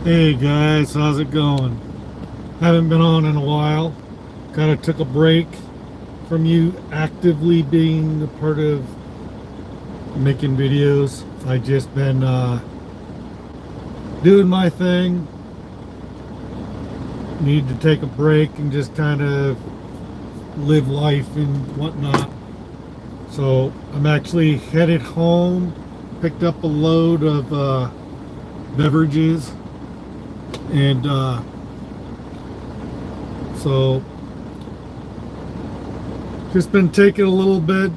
Hey guys, how's it going? Haven't been on in a while. Kind of took a break from you actively being a part of making videos. I just been doing my thing. Need to take a break and just kind of live life and whatnot. So I'm actually headed home. Picked up a load of beverages. And so just been taking a little bit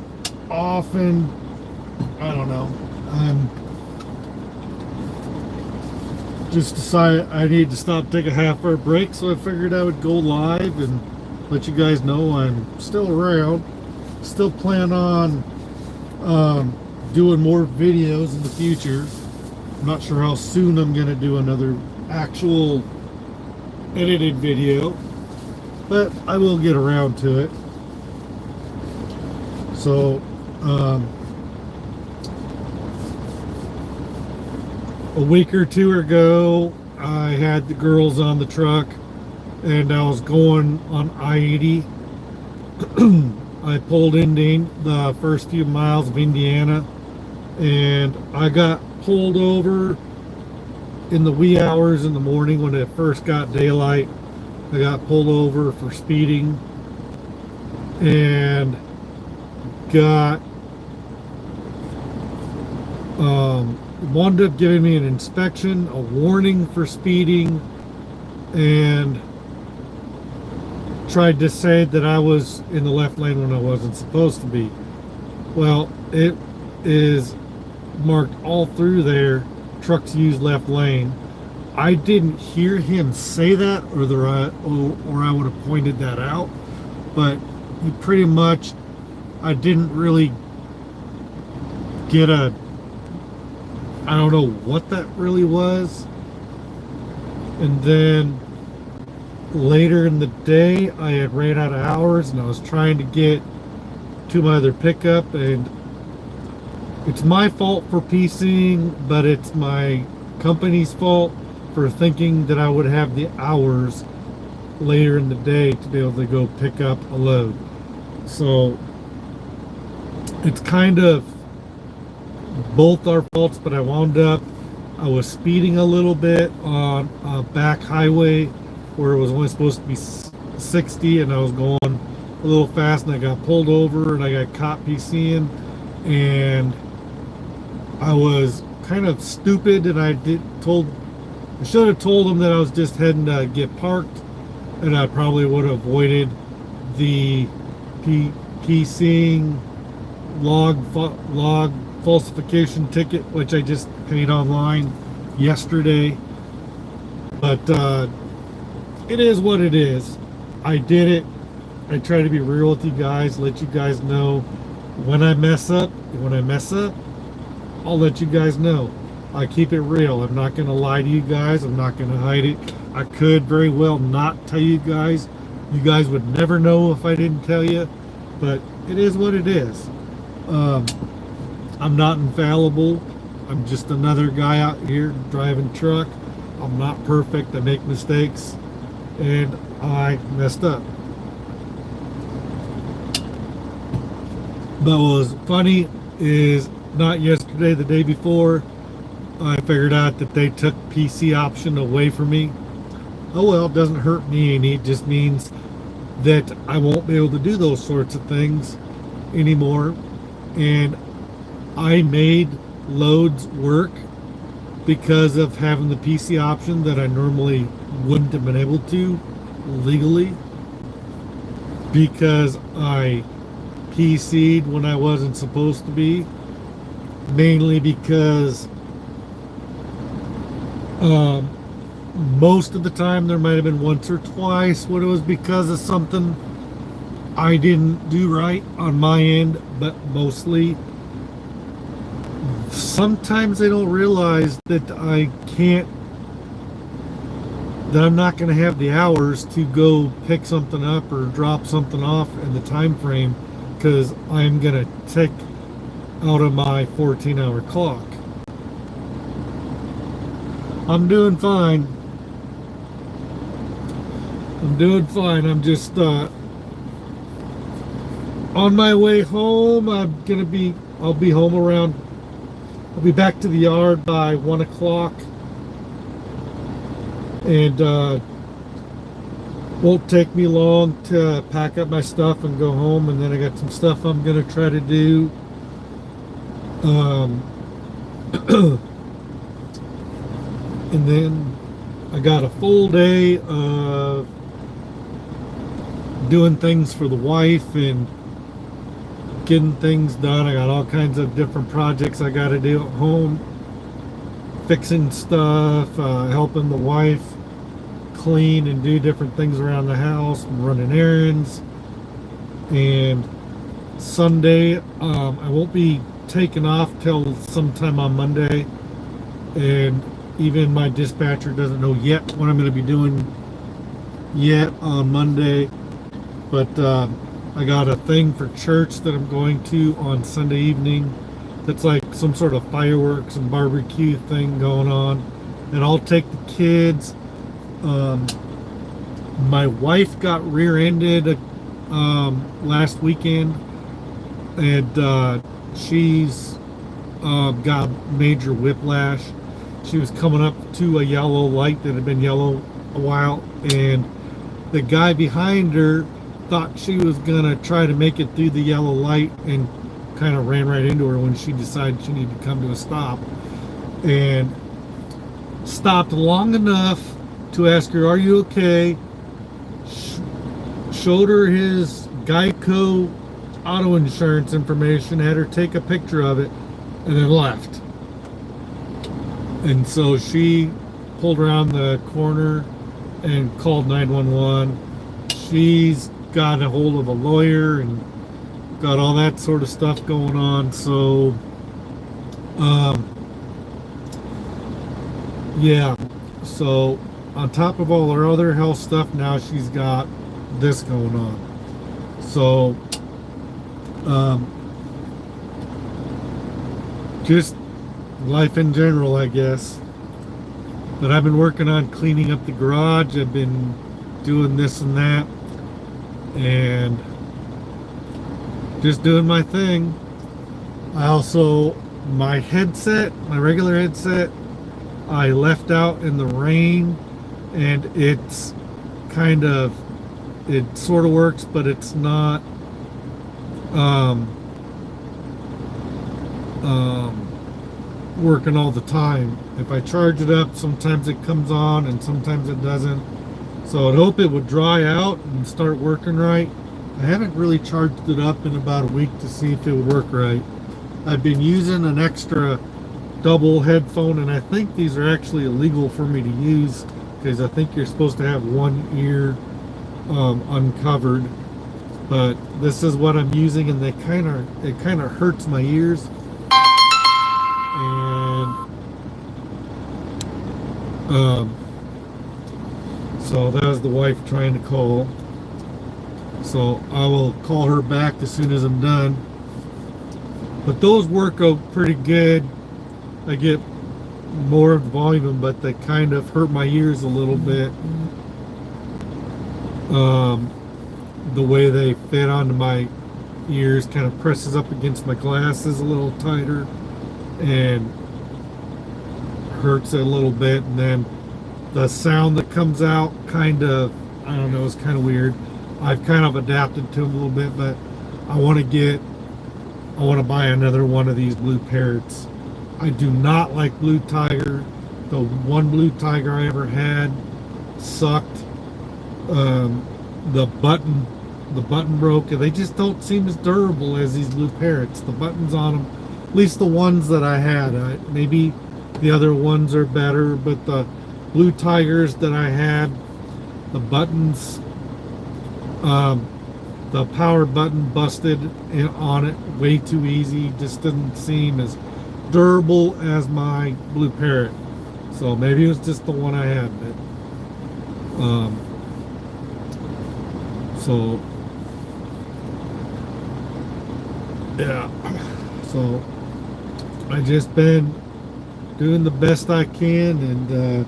off, and I don't know, I'm just decided I need to stop, take a half-hour break, so I figured I would go live and let you guys know I'm still around, still plan on doing more videos in the future. I'm not sure how soon I'm gonna do another actual edited video, but I will get around to it. So a week or two ago I had the girls on the truck and I was going on I-80. I pulled into the first few miles of Indiana and I got pulled over in the wee hours in the morning when it first got daylight. I got pulled over for speeding and got wound up giving me an inspection, a warning for speeding, and tried to say that I was in the left lane when I wasn't supposed to be. Well, it is marked all through there, trucks use left lane. I didn't hear him say that, or I would have pointed that out, but he pretty much, I didn't really get a, I don't know what that really was. And then later in the day I had ran out of hours and I was trying to get to my other pickup, and it's my fault for PCing, but it's my company's fault for thinking that I would have the hours later in the day to be able to go pick up a load. So it's kind of both our faults, but I was speeding a little bit on a back highway where it was only supposed to be 60, and I was going a little fast and I got pulled over and I got caught PCing, and I was kind of stupid, and I should have told them that I was just heading to get parked, and I probably would have avoided the PCing log falsification ticket, which I just paid online yesterday. But it is what it is. I did it. I try to be real with you guys, let you guys know when I mess up. When I mess up, I'll let you guys know. I keep it real. I'm not going to lie to you guys. I'm not going to hide it. I could very well not tell you guys. You guys would never know if I didn't tell you, but it is what it is. I'm not infallible. I'm just another guy out here driving truck. I'm not perfect. I make mistakes, and I messed up. But what was funny is, not yesterday, the day before, I figured out that they took PC option away from me. Oh well, it doesn't hurt me any. It just means that I won't be able to do those sorts of things anymore. And I made loads work because of having the PC option that I normally wouldn't have been able to legally, because I PC'd when I wasn't supposed to be, mainly because most of the time, there might have been once or twice when it was because of something I didn't do right on my end, but mostly sometimes they don't realize that I'm not going to have the hours to go pick something up or drop something off in the time frame, because I'm going to take out of my 14-hour clock. I'm doing fine. I'm doing fine. I'm just on my way home. I'll be home around, I'll be back to the yard by 1 o'clock. And won't take me long to pack up my stuff and go home. And then I got some stuff I'm going to try to do. And then I got a full day of doing things for the wife and getting things done. I got all kinds of different projects I got to do at home, fixing stuff, helping the wife clean and do different things around the house, and running errands. And Sunday, I won't be taking off till sometime on Monday, and even my dispatcher doesn't know yet what I'm going to be doing yet on Monday. But I got a thing for church that I'm going to on Sunday evening that's like some sort of fireworks and barbecue thing going on, and I'll take the kids. My wife got rear-ended last weekend, and she's got major whiplash. She was coming up to a yellow light that had been yellow a while, and the guy behind her thought she was gonna try to make it through the yellow light and kind of ran right into her when she decided she needed to come to a stop, and stopped long enough to ask her, "Are you okay?" Showed her his Geico auto insurance information, had her take a picture of it, and then left. And so she pulled around the corner and called 911. She's got a hold of a lawyer and got all that sort of stuff going on. So yeah, so on top of all her other health stuff, now she's got this going on. So just life in general, I guess. But I've been working on cleaning up the garage. I've been doing this and that, and just doing my thing. I also, my headset, my regular headset, I left out in the rain, and it's kind of, it sort of works, but it's not working all the time. If I charge it up, sometimes it comes on and sometimes it doesn't. So I'd hope it would dry out and start working right. I haven't really charged it up in about a week to see if it would work right. I've been using an extra double headphone, and I think these are actually illegal for me to use, because I think you're supposed to have one ear uncovered. But this is what I'm using, and it kind of hurts my ears. And so that was the wife trying to call. So I will call her back as soon as I'm done. But those work out pretty good. I get more of the volume, but they kind of hurt my ears a little bit. The way they fit onto my ears kind of presses up against my glasses a little tighter and hurts it a little bit. And then the sound that comes out kind of, I don't know, it's kind of weird. I've kind of adapted to them a little bit, but I want to buy another one of these blue parrots. I do not like Blue Tiger. The one Blue Tiger I ever had sucked. The button broke, and they just don't seem as durable as these blue parrots. The buttons on them, at least the ones that I had, maybe the other ones are better, but the Blue Tigers that I had, the buttons, the power button busted on it way too easy. Just didn't seem as durable as my Blue Parrot. So maybe it was just the one I had. But so yeah, so I just been doing the best I can, and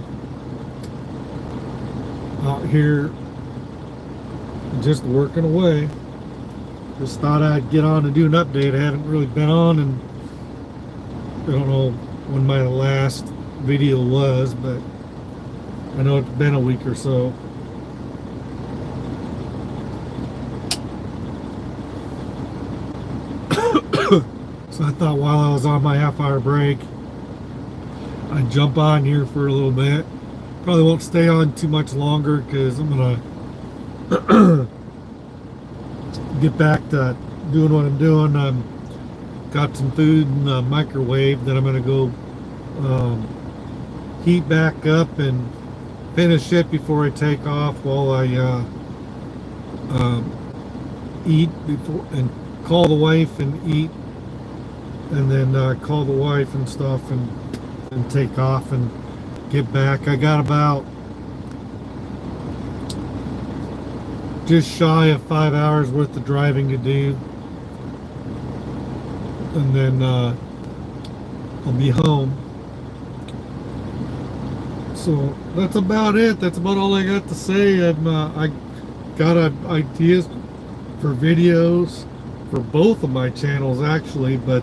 out here Just working away. Just thought I'd get on and do an update. I haven't really been on, and I don't know when my last video was, but I know it's been a week or so. So I thought while I was on my half-hour break, I'd jump on here for a little bit. Probably won't stay on too much longer because I'm gonna get back to doing what I'm doing. Got some food in the microwave that I'm gonna go heat back up and finish it before I take off, while I eat before and call the wife and eat, and then call the wife and stuff, and take off and get back. I got about just shy of 5 hours worth of driving to do, and then I'll be home. So that's about it. That's about all I got to say. I got ideas for videos for both of my channels actually, but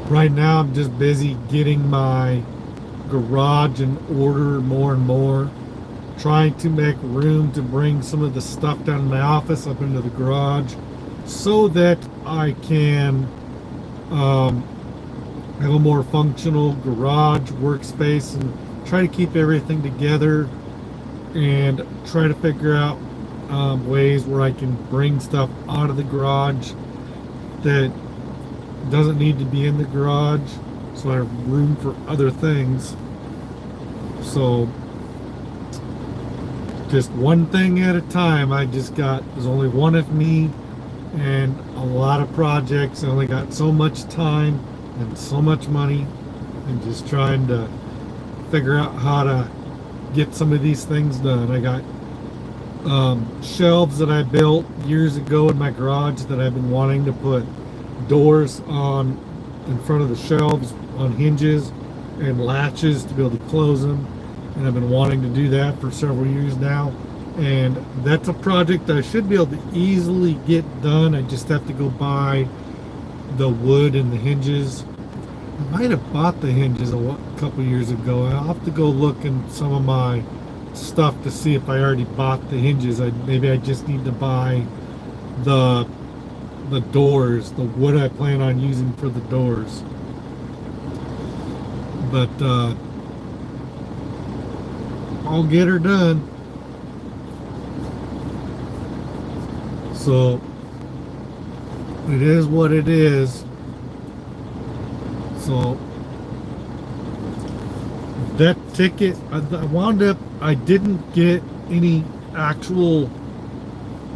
right now I'm just busy getting my garage in order more and more, trying to make room to bring some of the stuff down in my office up into the garage so that I can have a more functional garage workspace, and try to keep everything together, and try to figure out ways where I can bring stuff out of the garage that doesn't need to be in the garage, so I have room for other things. So just one thing at a time. There's only one of me and a lot of projects. I only got so much time and so much money, and just trying to figure out how to get some of these things done. I got shelves that I built years ago in my garage that I've been wanting to put doors on in front of the shelves on hinges and latches to be able to close them, and I've been wanting to do that for several years now, and that's a project I should be able to easily get done. I just have to go buy the wood and the hinges. I might have bought the hinges a couple years ago. I'll have to go look in some of my stuff to see if I already bought the hinges. Maybe I just need to buy the doors, the wood I plan on using for the doors. But I'll get her done. So it is what it is. So that ticket, I wound up, I didn't get any actual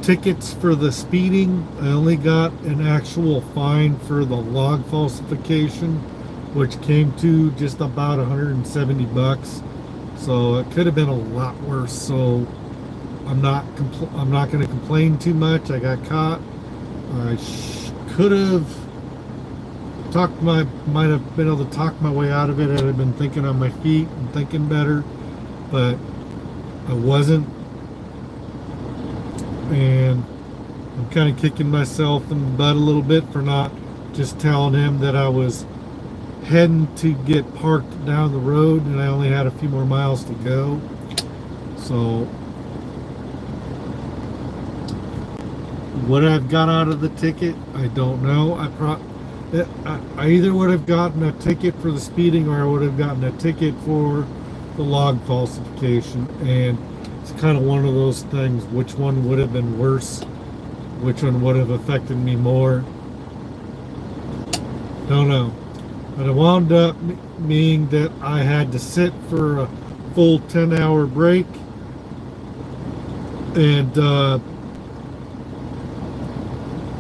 tickets for the speeding. I only got an actual fine for the log falsification, which came to just about 170 bucks. So it could have been a lot worse. So I'm not going to complain too much. I got caught. I could have might have been able to talk my way out of it had I been thinking on my feet and thinking better, but I wasn't, and I'm kind of kicking myself in the butt a little bit for not just telling him that I was heading to get parked down the road and I only had a few more miles to go. So what I've got out of the ticket, I don't know. I either would have gotten a ticket for the speeding, or I would have gotten a ticket for the log falsification, and it's kind of one of those things. Which one would have been worse? Which one would have affected me more? Don't know. But it wound up meaning that I had to sit for a full 10-hour break, and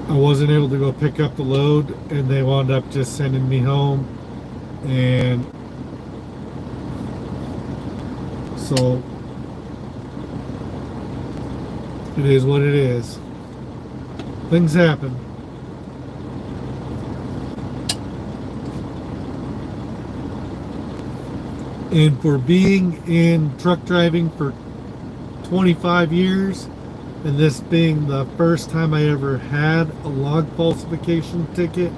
I wasn't able to go pick up the load, and they wound up just sending me home. And so it is what it is. Things happen. And for being in truck driving for 25 years, and this being the first time I ever had a log falsification ticket,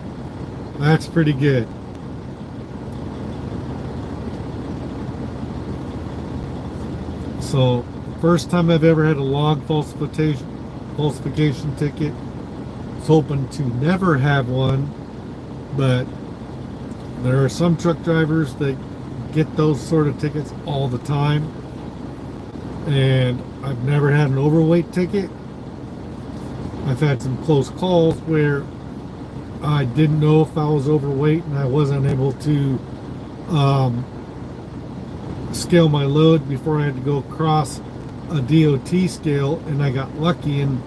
that's pretty good. So, first time I've ever had a log falsification ticket. I was hoping to never have one, but there are some truck drivers that get those sort of tickets all the time, and I've never had an overweight ticket. I've had some close calls where I didn't know if I was overweight and I wasn't able to scale my load before I had to go across a DOT scale, and I got lucky, and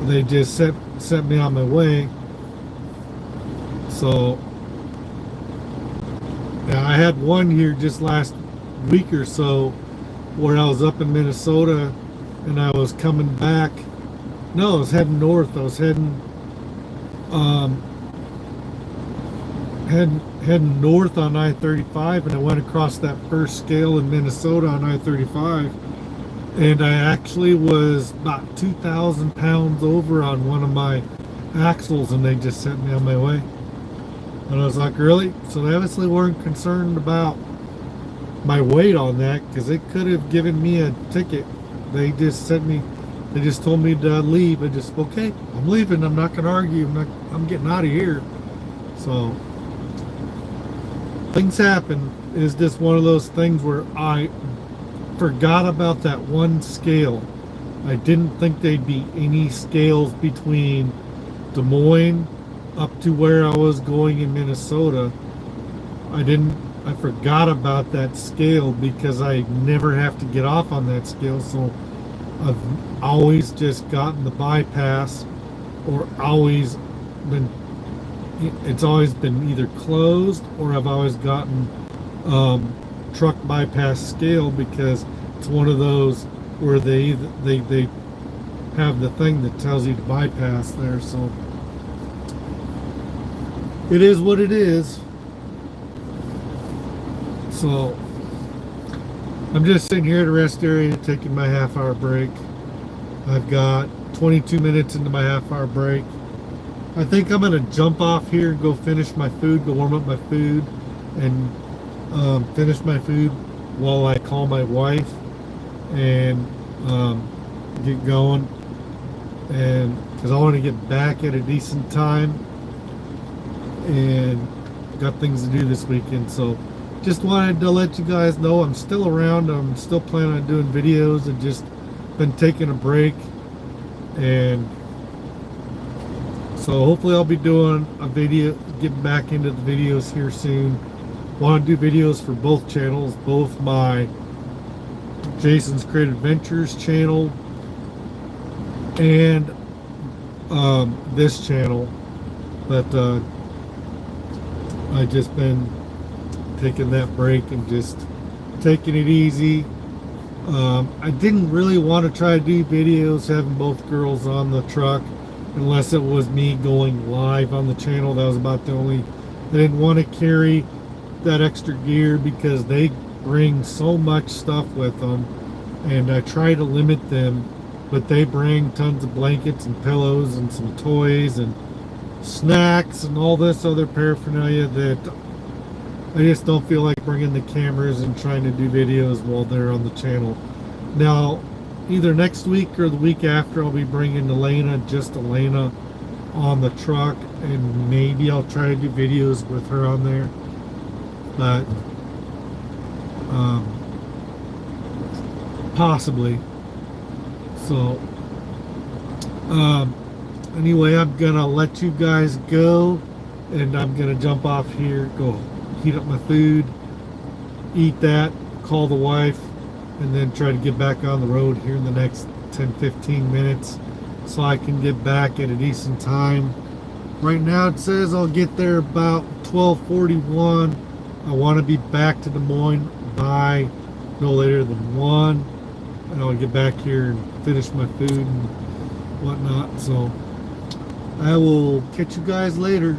they just set me on my way. So yeah, I had one here just last week or so where I was up in Minnesota and I was coming back. No, I was heading north. I was heading north on I-35, and I went across that first scale in Minnesota on I-35, and I actually was about 2,000 pounds over on one of my axles, and they just sent me on my way. And I was like, really? So they obviously weren't concerned about my weight on that, because they could have given me a ticket. They just told me to leave. I just, okay, I'm leaving. I'm not going to argue. I'm getting out of here. So things happen. It's just one of those things where I forgot about that one scale. I didn't think there'd be any scales between Des Moines up to where I was going in Minnesota. I forgot about that scale because I never have to get off on that scale. So I've always just gotten the bypass, or it's always been either closed, or I've always gotten truck bypass scale, because it's one of those where they have the thing that tells you to bypass there. So it is what it is. So I'm just sitting here at a rest area taking my half-hour break. I've got 22 minutes into my half-hour break. I think I'm gonna jump off here and go finish my food, go warm up my food, and finish my food while I call my wife and get going. And because I want to get back at a decent time, and got things to do this weekend. So just wanted to let you guys know I'm still around. I'm still planning on doing videos, and just been taking a break. And so hopefully I'll be doing a video, getting back into the videos here soon. Want to do videos for both channels, both my Jason's Creative Adventures channel and this channel. But I just been taking that break and just taking it easy. I didn't really want to try to do videos having both girls on the truck, unless it was me going live on the channel. That was about the only. I didn't want to carry that extra gear because they bring so much stuff with them, and I try to limit them, but they bring tons of blankets and pillows and some toys and snacks and all this other paraphernalia that I just don't feel like bringing the cameras and trying to do videos while they're on the channel. Now, either next week or the week after, I'll be bringing just Elena on the truck, and maybe I'll try to do videos with her on there. But possibly. So anyway, I'm gonna let you guys go, and I'm gonna jump off here, go heat up my food, eat that, call the wife, and then try to get back on the road here in the next 10-15 minutes so I can get back at a decent time. Right now it says I'll get there about 12:41. I want to be back to Des Moines by no later than 1, and I'll get back here and finish my food and whatnot. So I will catch you guys later.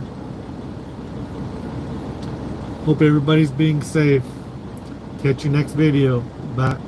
Hope everybody's being safe. Catch you next video. Bye.